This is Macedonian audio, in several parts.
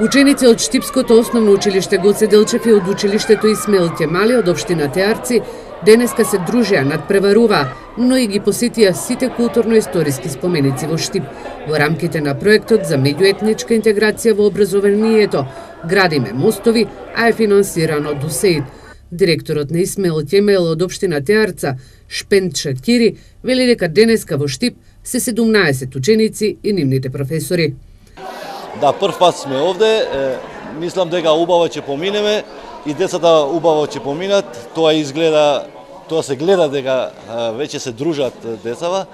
Ученици од Штипското основно училиште Гоце Делчев и од училиштето Исмаил Кемали од општината Арци денеска се дружеа, надпреваруваа, но и ги посетија сите културно-историски споменици во Штип во рамките на проектот за меѓуетничка интеграција во образованието Градиме мостови, а е финансирано од УСАИД. Директорот на Исмаил Кемал од општината Арца, Шпент Шакири, вели дека денеска во Штип се 17 ученици и нивните професори. Да, прв пат сме овде, мислам дека убаво ќе поминеме и децата убаво ќе поминат. Тоа се гледа дека веќе се дружат децава.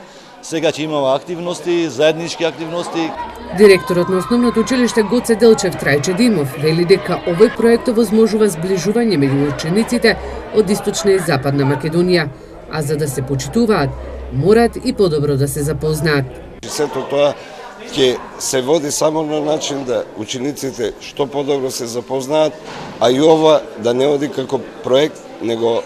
Сега ќе имаме активности, заеднички активности. Директорот на основното училиште Гоце Делчев Трајче Димов вели дека овој проект возможува зближување меѓу учениците од Источна и Западна Македонија, а за да се почитуваат, морат и подобро да се запознаат. Сето тоа ќе се води само на начин да учениците што подобро се запознаат, а и ова да не оди како проект, него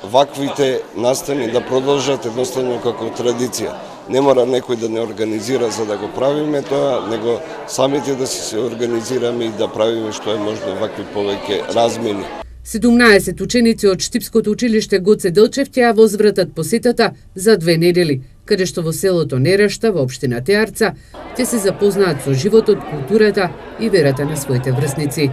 ваквите настани да продолжат едноставно како традиција. Не мора некој да не организира за да го правиме тоа, него самите да се организираме и да правиме што е можно вакви повеќе размени. 17 ученици од Штипското училиште Гоце Делчев ќе ја возвратат посетата за 2 недели, каде што во селото Нерешта во општината Арца ќе се запознаат со животот, културата и верата на своите врсници.